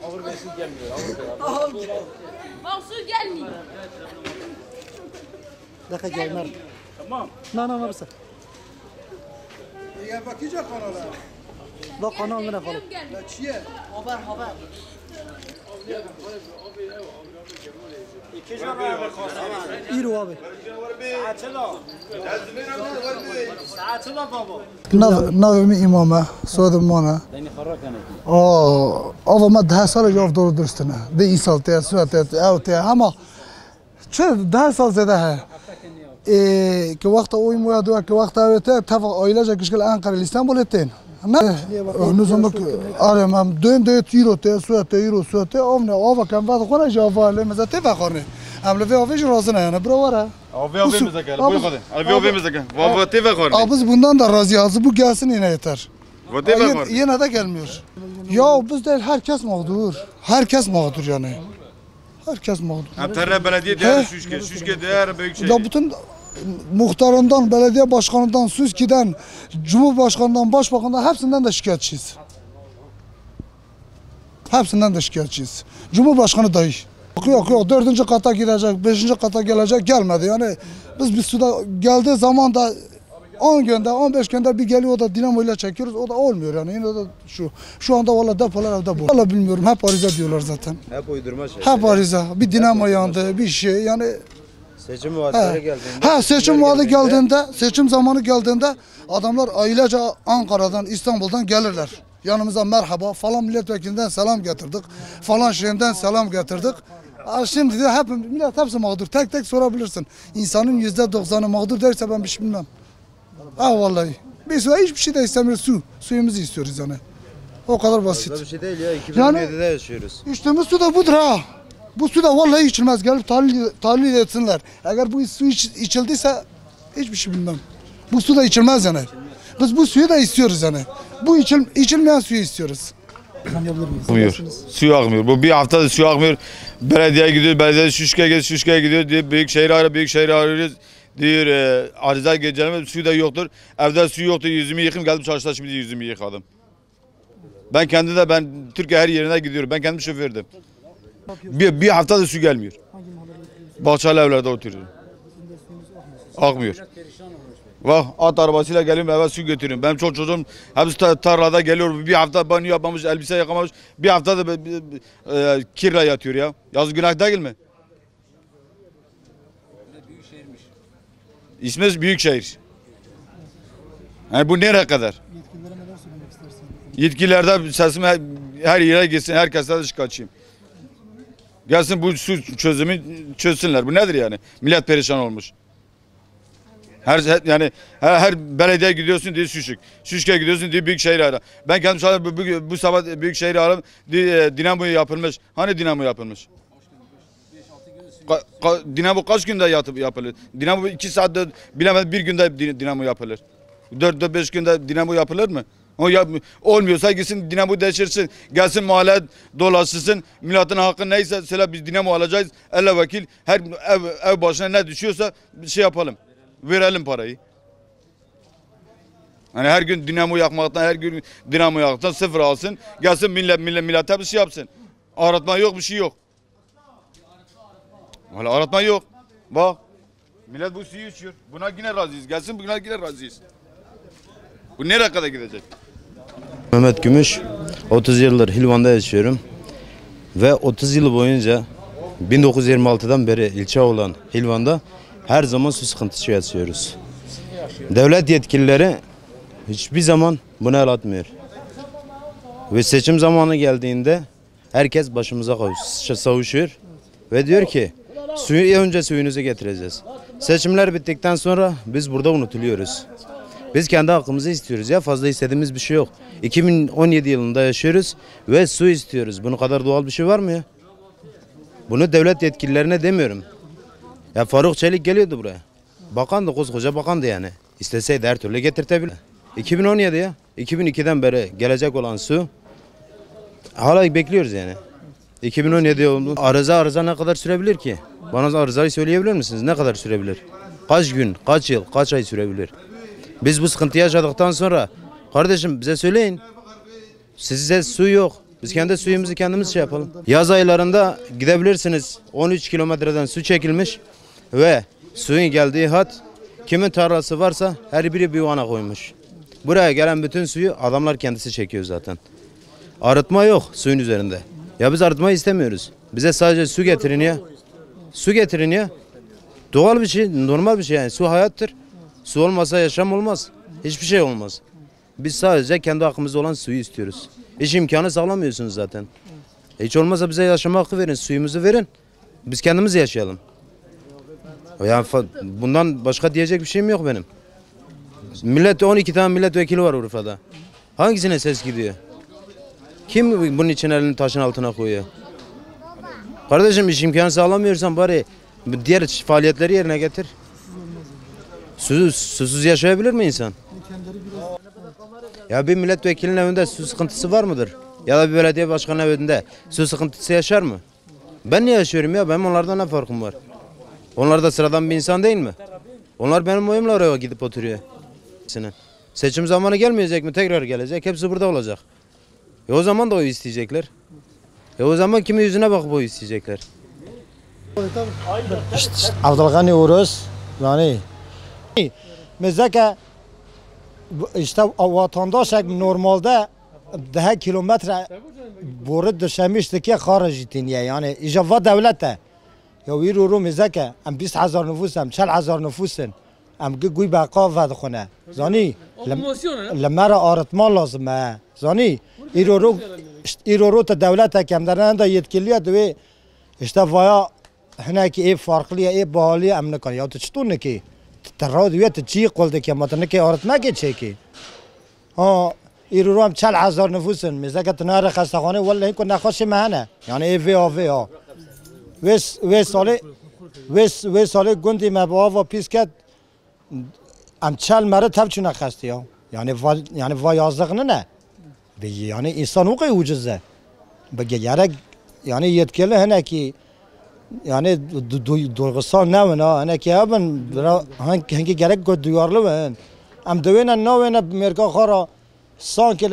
Avur Bey su gelmiyor. Bak su gelmiyor. Dakika gelmez. Tamam. Ne basa. Ya bakacak kanala. Bak kanal ne falan. La çiye. Haber. İro abi. Navmi imama, soyadım Mana. Ava ma 10 sal jav doğru dürüstüne. De insal te, suat te, avte ama çe 10 sal zede he. Ki vakta oyun muya dua ki vakta avte tafaq ailece kişkil Ankara İstanbul ettin. Ne? Nuzumuk arayam dön de euro te, suat te, euro suat te, avne ava kan vad kona javale meza te fakone. Amle ve aviş razına yani bro var ha. Avimize gel. Buyur hadi. Avimize gel. Vavati ve korni. Abi biz bundan da razıyız. Bu gelsin yine yeter. Vati ve korni. Yine de gelmiyor. Ya biz değil herkes mağdur. Herkes mağdur yani. Herkes mağdur. Hem terre belediye değer şüşke değer büyük şey. Ya bütün muhtarından, belediye başkanından, SÜSKİ'den, Cumhurbaşkanından, Başbakanından hepsinden de şikayetçiyiz. Hepsinden de şikayetçiyiz. Cumhurbaşkanı dahi. Yok 4. kata girecek, 5. kata gelecek gelmedi yani biz bir suda geldiği zaman da 10 günde 15 günde bir geliyor da dinamo ile çekiyoruz o da olmuyor yani yine de şu anda valla depolar evde bu. Valla bilmiyorum hep arize diyorlar zaten. Hep uydurma şey. Hep arize bir dinamo yandı bir şey yani. Seçim vaatleri geldiğinde. Seçim vaadi geldiğinde seçim zamanı geldiğinde adamlar ailece Ankara'dan İstanbul'dan gelirler. Yanımıza merhaba falan milletvekilinden selam getirdik. Falan şeyinden selam getirdik. Şimdi de millet hepsi mağdur. Tek tek sorabilirsin. İnsanın %90'ı mağdur derse ben bir şey bilmem. Vallahi. Biz hiçbir şey de istemiyoruz. Suyumuzu istiyoruz yani. O kadar basit. Fazla bir şey değil ya. 2017'de yaşıyoruz. İçtiğimiz su da budur ha. Bu su da vallahi içilmez. Gelip tahlil etsinler. Eğer bu su içildiyse hiçbir şey bilmem. Bu su da içilmez yani. Biz bu suyu da istiyoruz yani. Bu içilmeyen suyu istiyoruz. Akmıyor. Suyu akmıyor. Bu bir haftada suyu akmıyor. Belediyeye gidiyor, belediye şüşkeye gidiyor diye büyük şehir arıyoruz. Diyor arıza gecelerimiz suyu da yoktur. Evde suyu yoktu. Yüzümü yıkayım geldim çarşıda şimdi yüzümü yıkadım. Ben Türkiye her yerine gidiyorum. Ben kendim şofördüm. Bir haftada su gelmiyor. Bahçeli evlerde oturuyorum. Akmıyor. Bak at arabasıyla geliyorum eve su götürüyorum. Benim çok çocuğum hepsi tarlada geliyor. Bir hafta banyo yapmamış, elbise yıkamamış. Bir hafta da kirla yatıyor ya. Yazık günah değil mi? İsmi Büyükşehir. Yani bu nereye kadar? Yetkililerde sesim her yere gitsin, herkese de şikayetçiyim. Gelsin bu su çözümü çözsünler. Bu nedir yani? Millet perişan olmuş. Her belediye gidiyorsun diye Şüşke gidiyorsun diye Büyükşehir ara. Ben kendim bu sabah Büyükşehir aradım diye dinamo yapılmış. Hani dinamo yapılmış? Dinamo kaç günde yapılır? Dinamo 2 saatte bilemez bir günde dinamo yapılır. 4-5 günde dinamo yapılır mı? Olmuyorsa gitsin dinamo değiştirsin. Gelsin mahalle dolaşsın. Milletin hakkı neyse söyle biz dinamo alacağız. Elle vekil her ev başına ne düşüyorsa bir şey yapalım. Verelim parayı. Hani her gün dinamo yakmaktan, her gün dinamo yakmaktan sıfır alsın. Gelsin millet bir şey yapsın. Aratma yok, bir şey yok. Valla aratma yok. Bak. Millet bu suyu içiyor. Buna yine razıyız. Gelsin buna yine razıyız. Bu nereye kadar gidecek? Mehmet Gümüş. 30 yıldır Hilvan'da yaşıyorum. Ve 30 yıl boyunca 1926'dan beri ilçe olan Hilvan'da her zaman su sıkıntısı yaşıyoruz. Devlet yetkilileri hiçbir zaman buna el atmıyor. Ve seçim zamanı geldiğinde herkes başımıza savuşuyor ve diyor ki önce suyunuzu getireceğiz. Seçimler bittikten sonra biz burada unutuluyoruz. Biz kendi hakkımızı istiyoruz ya, fazla istediğimiz bir şey yok. 2017 yılında yaşıyoruz ve su istiyoruz. Bunun kadar doğal bir şey var mı ya? Bunu devlet yetkililerine demiyorum. Ya Faruk Çelik geliyordu buraya. Bakandı, koskoca bakandı yani. İsteseydi her türlü getirtebilir. 2017 ya. 2002'den beri gelecek olan su hala bekliyoruz yani. 2017 oldu. Arıza ne kadar sürebilir ki? Bana arızayı söyleyebilir misiniz? Ne kadar sürebilir? Kaç gün, kaç yıl, kaç ay sürebilir? Biz bu sıkıntıyı yaşadıktan sonra kardeşim bize söyleyin. Size su yok. Biz kendi suyumuzu kendimiz şey yapalım. Yaz aylarında gidebilirsiniz. 13 kilometreden su çekilmiş ve suyun geldiği hat kimin tarlası varsa her biri bir vana koymuş. Buraya gelen bütün suyu adamlar kendisi çekiyor zaten. Arıtma yok suyun üzerinde. Ya biz arıtmayı istemiyoruz. Bize sadece su getirin ya. Su getirin ya. Doğal bir şey, normal bir şey yani. Su hayattır. Su olmasa yaşam olmaz. Hiçbir şey olmaz. Biz sadece kendi hakkımızda olan suyu istiyoruz. İş imkanı sağlamıyorsunuz zaten. Hiç olmazsa bize yaşama hakkı verin, suyumuzu verin. Biz kendimiz yaşayalım. Yani bundan başka diyecek bir şeyim yok benim. 12 tane milletvekili var Urfa'da. Hangisine ses gidiyor? Kim bunun için elini taşın altına koyuyor? Kardeşim iş imkanı sağlamıyorsan bari diğer faaliyetleri yerine getir. Susuz yaşayabilir mi insan? Ya bir milletvekilinin evinde su sıkıntısı var mıdır? Ya da bir belediye başkanının evinde su sıkıntısı yaşar mı? Ben niye yaşıyorum ya? Benim onlardan ne farkım var? Onlar da sıradan bir insan değil mi? Onlar benim oyumla oraya gidip oturuyor. Seçim zamanı gelmeyecek mi? Tekrar gelecek. Hepsi burada olacak. O zaman da oy isteyecekler. O zaman kimin yüzüne bakıp oy isteyecekler? Abdülgani Urus yani mesela işte vatandaş normalde 10 kilometre boru döşemişti ki harici yani icabı devlete ya yürürüm mesela am 20,000 nüfus am 40,000 nüfusun am güy baqa ve khone zani lemara arıtma lazım ha zani İroro da devlete kemlerine de yetkiliye ve işte vaya هناكي ايه فرقليه ايه باليه امنكان يا تشتونكي ترادويت تجي قلت كي متنكي ارت ما كيتشيكي ها يروم 40,000 نفوسن مزاك تنار خستخانه ولا هيك نخش معنا يعني ايه في او في ها وي سالي گوندي ما باوا بيسكت ام 40 مره تبچونه خستی ها يعني وایازغنه نه بگی yani insan o kadar ucuzza bagi yani yetkili هناكي yani duygusal ne var ana ki ben hangi gerek gö duyarlı ben am dövene ne vene Amerika khara sanki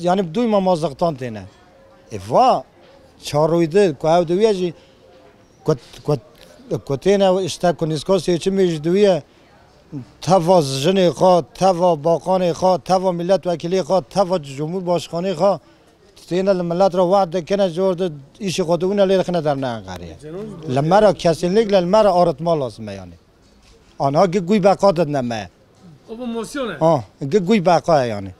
yani duymamazlıktan tane va çarıydı koy duyacı kotena işte konisko seçimi duyuyor tava jene kha tava bakanı kha tava milletvekili kha tava cumhurbaşkanı kha تين الملات رو وعد كنا جورد إيش قدونا اللي خنا درنا غارية لما را كسينك لما را أرد مالاس ما يعني أنا جوي بقادة نما أبو موسيونه جوي بقى يعني